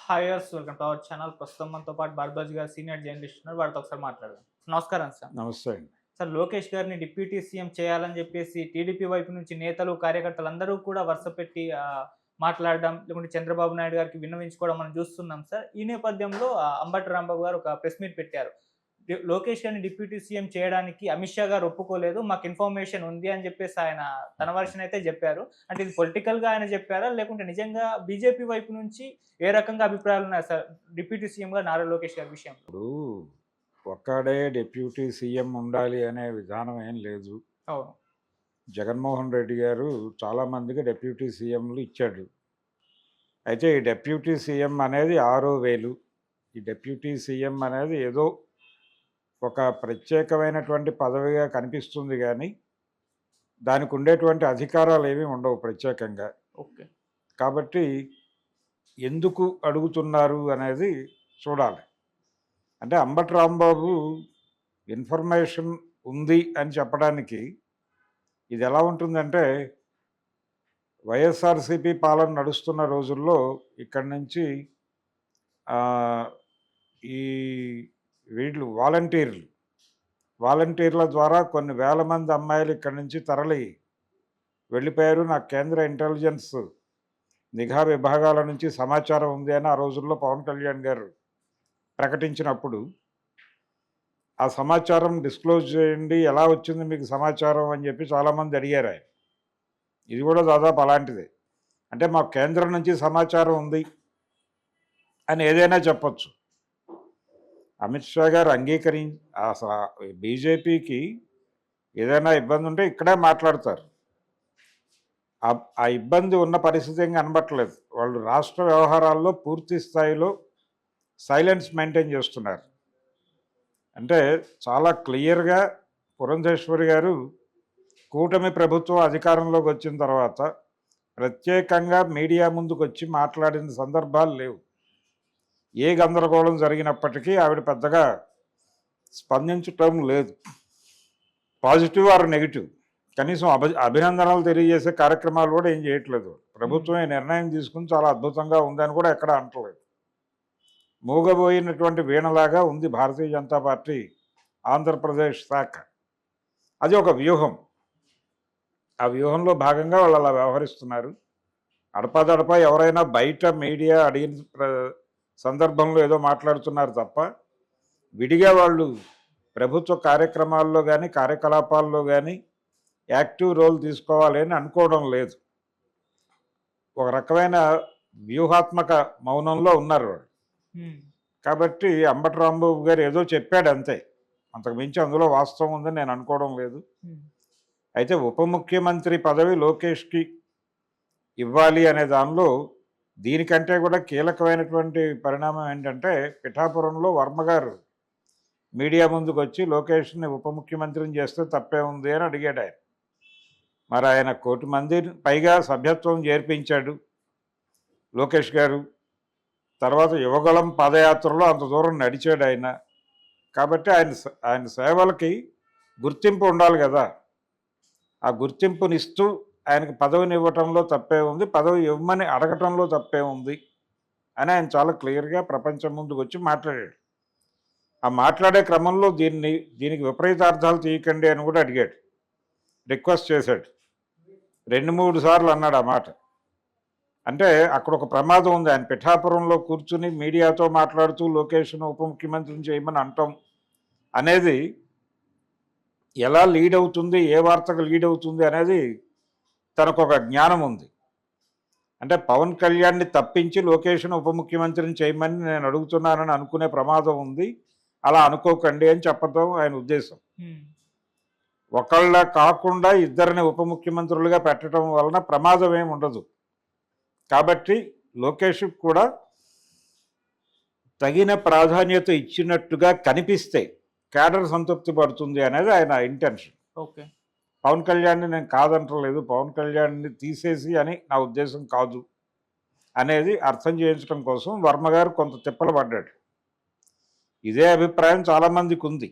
హాయర్స్ welcome to our channel. ప్రస్తుతం మనతో పాటు భరద్వాజ్ గారు సీనియర్ జర్నలిస్ట్ ఉన్నారు. వారితో ఒకసారి మాట్లాడదాం. నమస్కారం సార్. నమస్తే అండి. సార్, లోకేష్ గారిని డిప్యూటీ సీఎం చేయాలని చెప్పేసి టీడీపీ వైపు నుంచి నేతలు, కార్యకర్తలు అందరూ కూడా వరుస పెట్టి మాట్లాడడం, లేకుంటే చంద్రబాబు నాయుడు గారికి విన్నవించుకోవడం మనం చూస్తున్నాం సార్. ఈ నేపథ్యంలో అంబటి రాంబాబు గారు ఒక ప్రెస్ మీట్ పెట్టారు. లోకేష్ గారిని డిప్యూటీ సీఎం చేయడానికి అమిత్ షా గారు ఒప్పుకోలేదు, మాకు ఇన్ఫర్మేషన్ ఉంది అని చెప్పేసి ఆయన తన వర్షన్ అయితే చెప్పారు. అంటే ఇది పొలిటికల్‌గా ఆయన చెప్పారా? లేకుంటే నిజంగా బీజేపీ వైపు నుంచి ఏ రకంగా అభిప్రాయాలు ఉన్నాయి సార్ డిప్యూటీ సీఎంగా నారా లోకేష్ గారి విషయంలో? ఇప్పుడు ఒక్కడే డిప్యూటీ సీఎం ఉండాలి అనే విధానం ఏం లేదు. అవును. జగన్మోహన్ రెడ్డి గారు చాలామందికి డిప్యూటీ సీఎంలు ఇచ్చాడు. అయితే ఈ డిప్యూటీ సీఎం అనేది ఆరో వేలు. ఈ డిప్యూటీ సీఎం అనేది ఏదో ఒక ప్రత్యేకమైనటువంటి పదవిగా కనిపిస్తుంది కానీ దానికి ఉండేటువంటి అధికారాలు ఏమీ ఉండవు ప్రత్యేకంగా. ఓకే. కాబట్టి ఎందుకు అడుగుతున్నారు అనేది చూడాలి. అంటే అంబటి రాంబాబు ఇన్ఫర్మేషన్ ఉంది అని చెప్పడానికి ఇది ఎలా ఉంటుందంటే, వైఎస్ఆర్సీపీ పాలన నడుస్తున్న రోజుల్లో ఇక్కడి నుంచి ఈ వీళ్ళు వాలంటీర్ల ద్వారా కొన్ని వేల మంది అమ్మాయిలు ఇక్కడి నుంచి తరలి వెళ్ళిపోయారు. నాకు కేంద్ర ఇంటెలిజెన్స్ నిఘా విభాగాల నుంచి సమాచారం ఉంది అని ఆ రోజుల్లో పవన్ కళ్యాణ్ గారు ప్రకటించినప్పుడు, ఆ సమాచారం డిస్క్లోజ్ చేయండి, ఎలా వచ్చింది మీకు సమాచారం అని చెప్పి చాలామంది అడిగారు ఆయన. ఇది కూడా దాదాపు అలాంటిదే. అంటే మాకు కేంద్రం నుంచి సమాచారం ఉంది అని ఏదైనా చెప్పచ్చు. అమిత్ షా గారు బీజేపీకి ఏదైనా ఇబ్బంది ఉంటే ఇక్కడే మాట్లాడతారు. ఆ ఇబ్బంది ఉన్న పరిస్థితి ఏం కనబట్టలేదు. వాళ్ళు రాష్ట్ర వ్యవహారాల్లో పూర్తి స్థాయిలో సైలెన్స్ మెయింటైన్ చేస్తున్నారు. అంటే చాలా క్లియర్గా పురంధేశ్వరి గారు కూటమి ప్రభుత్వం అధికారంలోకి వచ్చిన తర్వాత ప్రత్యేకంగా మీడియా ముందుకు వచ్చి మాట్లాడిన సందర్భాలు లేవు. ఏ గందరగోళం జరిగినప్పటికీ ఆవిడ పెద్దగా స్పందించటం లేదు. పాజిటివ్ ఆర్ నెగిటివ్, కనీసం అభినందనలు తెలియజేసే కార్యక్రమాలు కూడా ఏం చేయట్లేదు. ప్రభుత్వం ఈ నిర్ణయం తీసుకుని చాలా అద్భుతంగా ఉందని కూడా ఎక్కడ అంటలేదు. మూగబోయినటువంటి వీణలాగా ఉంది భారతీయ జనతా పార్టీ ఆంధ్రప్రదేశ్ శాఖ. అది ఒక వ్యూహం. ఆ వ్యూహంలో భాగంగా వాళ్ళు అలా వ్యవహరిస్తున్నారు. అడపాదడపా ఎవరైనా బయట మీడియా అడిగిన సందర్భంలో ఏదో మాట్లాడుతున్నారు తప్ప విడిగా వాళ్ళు ప్రభుత్వ కార్యక్రమాల్లో కానీ కార్యకలాపాల్లో కానీ యాక్టివ్ రోల్ తీసుకోవాలి అని అనుకోవడం లేదు. ఒక రకమైన వ్యూహాత్మక మౌనంలో ఉన్నారు వాళ్ళు. కాబట్టి అంబటి రాంబాబు గారు ఏదో చెప్పాడు అంతే, అంతకు మించి అందులో వాస్తవం ఉందని నేను అనుకోవడం లేదు. అయితే ఉప ముఖ్యమంత్రి పదవి లోకేష్కి ఇవ్వాలి అనే దానిలో దీనికంటే కూడా కీలకమైనటువంటి పరిణామం ఏంటంటే, పిఠాపురంలో వర్మ గారు మీడియా ముందుకు వచ్చి లోకేష్ని ఉప ముఖ్యమంత్రిని చేస్తే తప్పే ఉంది అని అడిగాడు ఆయన. మరి ఆయన 1 కోటి మంది పైగా సభ్యత్వం చేర్పించాడు లోకేష్ గారు. తర్వాత యువగళం పాదయాత్రలో అంత దూరం నడిచాడు ఆయన. కాబట్టి ఆయన సేవలకి గుర్తింపు ఉండాలి కదా. ఆ గుర్తింపునిస్తూ ఆయనకు పదవిని ఇవ్వటంలో తప్పే ఉంది, పదవి ఇవ్వమని అడగటంలో తప్పే ఉంది అని ఆయన చాలా క్లియర్గా ప్రపంచం ముందుకు వచ్చి మాట్లాడాడు. ఆ మాట్లాడే క్రమంలో దీనికి విపరీతార్థాలు తీయకండి అని కూడా అడిగాడు, రిక్వెస్ట్ చేశాడు. 2-3 సార్లు అన్నాడు ఆ మాట. అంటే అక్కడ ఒక ప్రమాదం ఉంది. ఆయన పిఠాపురంలో కూర్చుని మీడియాతో మాట్లాడుతూ లోకేష్ను ఉప ముఖ్యమంత్రిని చేయమని అంటాం అనేది ఎలా లీడ్ అవుతుంది, ఏ వార్తకు లీడ్ అవుతుంది అనేది తనకు ఒక జ్ఞానం ఉంది. అంటే పవన్ కళ్యాణ్ని తప్పించి లోకేష్ను ఉప ముఖ్యమంత్రిని చేయమని నేను అడుగుతున్నానని అనుకునే ప్రమాదం ఉంది, అలా అనుకోకండి అని చెప్పడం ఆయన ఉద్దేశం. ఒకళ్ళ కాకుండా ఇద్దరిని ఉప ముఖ్యమంత్రులుగా పెట్టడం వలన ప్రమాదం ఏమి ఉండదు. కాబట్టి లోకేష్కి కూడా తగిన ప్రాధాన్యత ఇచ్చినట్టుగా కనిపిస్తే కేడర్ సంతృప్తి పడుతుంది అనేది ఆయన ఇంటెన్షన్. ఓకే. పవన్ కళ్యాణ్ని నేను కాదంటలేదు, పవన్ కళ్యాణ్ని తీసేసి అని నా ఉద్దేశం కాదు అనేది అర్థం చేయించడం కోసం వర్మ గారు కొంత తిప్పలు పడ్డాడు. ఇదే అభిప్రాయం చాలామందికి ఉంది.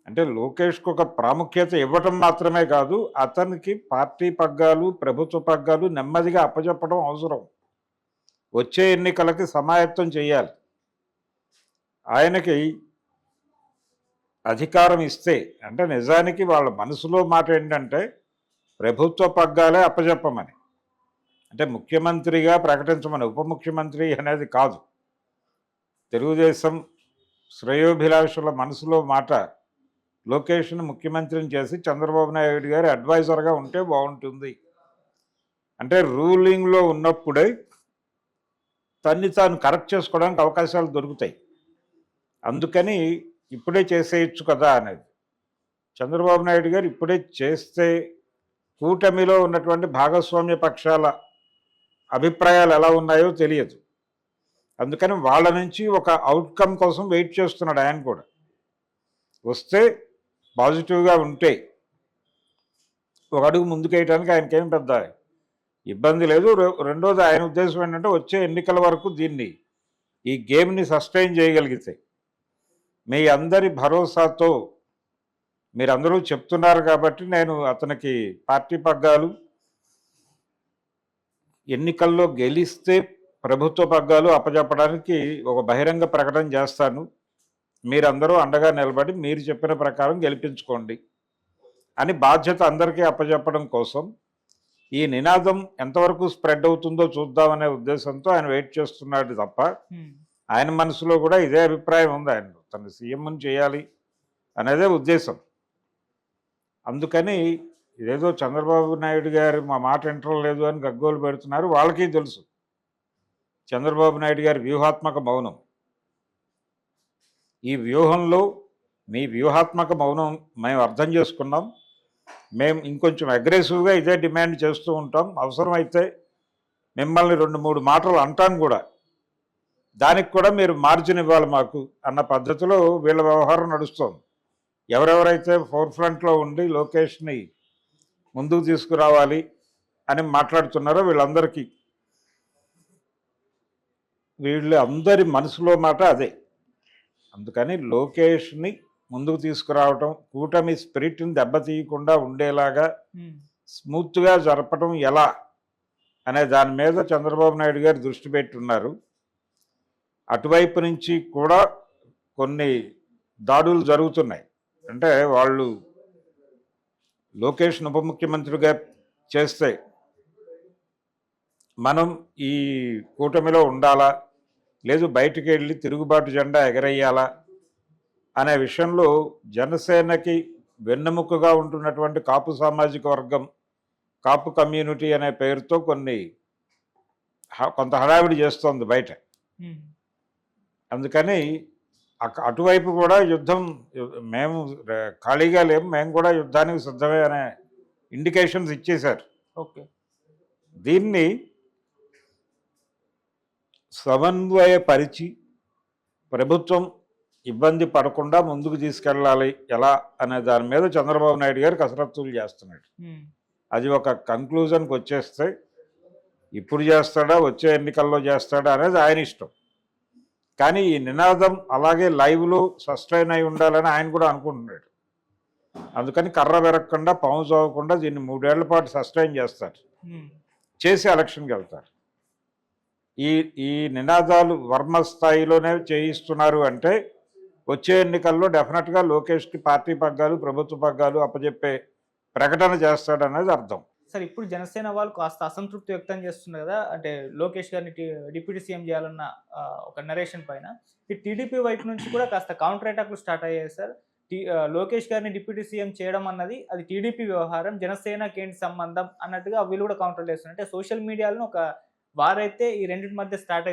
అంటే లోకేష్కు ఒక ప్రాముఖ్యత ఇవ్వటం మాత్రమే కాదు, అతనికి పార్టీ పగ్గాలు ప్రభుత్వ పగ్గాలు నెమ్మదిగా అప్పచెప్పడం అవసరం. వచ్చే ఎన్నికలకి సమాయత్తం చేయాలి. ఆయనకి అధికారం ఇస్తే అంటే నిజానికి వాళ్ళ మనసులో మాట ఏంటంటే ప్రభుత్వ పగ్గాలే అప్పజెప్పమని, అంటే ముఖ్యమంత్రిగా ప్రకటించమని, ఉప ముఖ్యమంత్రి అనేది కాదు. తెలుగుదేశం శ్రేయోభిలాషుల మనసులో మాట లోకేష్ను ముఖ్యమంత్రిని చేసి చంద్రబాబు నాయుడు గారి అడ్వైజర్గా ఉంటే బాగుంటుంది. అంటే రూలింగ్లో ఉన్నప్పుడే తన్ని తాను కరెక్ట్ చేసుకోవడానికి అవకాశాలు దొరుకుతాయి. అందుకని ఇప్పుడే చేసేయచ్చు కదా అనేది. చంద్రబాబు నాయుడు గారు ఇప్పుడే చేస్తే కూటమిలో ఉన్నటువంటి భాగస్వామ్య పక్షాల అభిప్రాయాలు ఎలా ఉన్నాయో తెలియదు. అందుకని వాళ్ళ నుంచి ఒక అవుట్కమ్ కోసం వెయిట్ చేస్తున్నాడు ఆయన కూడా. వస్తే పాజిటివ్గా ఉంటే ఒక అడుగు ముందుకేయడానికి ఆయనకేం పెద్ద ఇబ్బంది లేదు. రెండోది ఆయన ఉద్దేశం ఏంటంటే వచ్చే ఎన్నికల వరకు ఈ గేమ్ని సస్టైన్ చేయగలిగితే మీ అందరి భరోసాతో మీరందరూ చెప్తున్నారు కాబట్టి నేను అతనికి పార్టీ పగ్గాలు ఎన్నికల్లో గెలిస్తే ప్రభుత్వ పగ్గాలు అప్పచెప్పడానికి ఒక బహిరంగ ప్రకటన చేస్తాను, మీరందరూ అండగా నిలబడి మీరు చెప్పిన ప్రకారం గెలిపించుకోండి అని బాధ్యత అందరికీ అప్పచెప్పడం కోసం ఈ నినాదం ఎంతవరకు స్ప్రెడ్ అవుతుందో చూద్దామనే ఉద్దేశంతో ఆయన వెయిట్ చేస్తున్నాడు తప్ప ఆయన మనసులో కూడా ఇదే అభిప్రాయం ఉంది. ఆయన తన సీఎంని చేయాలి అనేదే ఉద్దేశం. అందుకని ఇదేదో చంద్రబాబు నాయుడు గారు మా మాట వింటలేదు అని గగ్గోలు పెడుతున్నారు. వాళ్ళకి తెలుసు చంద్రబాబు నాయుడు గారి వ్యూహాత్మక మౌనం. ఈ వ్యూహంలో మీ వ్యూహాత్మక మౌనం మేము అర్థం చేసుకున్నాం, మేము ఇంకొంచెం అగ్రెసివ్గా ఇదే డిమాండ్ చేస్తూ ఉంటాం, అవసరమైతే మిమ్మల్ని 2-3 మాటలు అంటాం కూడా, దానికి కూడా మీరు మార్జిన్ ఇవ్వాలి మాకు అన్న పద్ధతిలో వీళ్ళ వ్యవహారం నడుస్తోంది. ఎవరెవరైతే ఫోర్ ఫ్రంట్లో ఉండి లోకేష్ని ముందుకు తీసుకురావాలి అని మాట్లాడుతున్నారో వీళ్ళందరి మనసులో మాట అదే. అందుకని లోకేష్ని ముందుకు తీసుకురావటం, కూటమి స్పిరిట్ని దెబ్బతీయకుండా ఉండేలాగా స్మూత్గా జరపడం ఎలా అనే దాని మీద చంద్రబాబు నాయుడు గారు దృష్టి పెట్టున్నారు. అటువైపు నుంచి కూడా కొన్ని దాడులు జరుగుతున్నాయి. అంటే వాళ్ళు లోకేష్ను ఉప ముఖ్యమంత్రిగా చేస్తే మనం ఈ కూటమిలో ఉండాలా, లేదు బయటికి వెళ్ళి తిరుగుబాటు జెండా ఎగరేయాలా అనే విషయంలో జనసేనకి వెన్నెముకగా ఉంటున్నటువంటి కాపు సామాజిక వర్గం, కాపు కమ్యూనిటీ అనే పేరుతో కొంత హడావిడి చేస్తోంది బయట. అందుకని అటువైపు కూడా యుద్ధం, మేము ఖాళీగా లేము, మేము కూడా యుద్ధానికి సిద్ధమే అనే ఇండికేషన్స్ ఇచ్చేశారు. ఓకే, దీన్ని సమన్వయపరిచి ప్రభుత్వం ఇబ్బంది పడకుండా ముందుకు తీసుకెళ్ళాలి ఎలా అనే దాని మీద చంద్రబాబు నాయుడు గారు కసరత్తులు చేస్తున్నాడు. అది ఒక కంక్లూజన్కి వచ్చేస్తే ఇప్పుడు చేస్తాడా వచ్చే ఎన్నికల్లో చేస్తాడా అనేది ఆయన ఇష్టం. కానీ ఈ నినాదం అలాగే లైవ్లో సస్టైన్ అయి ఉండాలని ఆయన కూడా అనుకుంటున్నాడు. అందుకని కర్ర వెరగకుండా పాము చావకుండా దీన్ని 3 ఏళ్ల పాటు సస్టైన్ చేసి ఎలక్షన్కి వెళ్తారు. ఈ నినాదాలు వర్మ స్థాయిలోనే చేయిస్తున్నారు అంటే వచ్చే ఎన్నికల్లో డెఫినెట్గా లోకేష్కి పార్టీ పగ్గాలు ప్రభుత్వ పగ్గాలు అప్పచెప్పే ప్రకటన చేస్తాడనేది అర్థం. సార్, ఇప్పుడు జనసేన వాళ్ళు కాస్త అసంతృప్తి వ్యక్తం చేస్తున్నారు కదా, అంటే లోకేష్ గారిని డిప్యూటీ సీఎం చేయాలన్న ఒక నరేషన్ పైన ఈ టీడీపీ వైపు నుంచి కూడా కాస్త కౌంటర్ అటాక్లు స్టార్ట్ అయ్యాయి సార్. లోకేష్ గారిని డిప్యూటీ సీఎం చేయడం అన్నది అది టీడీపీ వ్యవహారం, జనసేనకి ఏంటి సంబంధం అన్నట్టుగా వీళ్ళు కూడా కౌంటర్ చేస్తున్నారు. అంటే సోషల్ మీడియాలో ఒక వారైతే ఈ రెండింటి మధ్య స్టార్ట్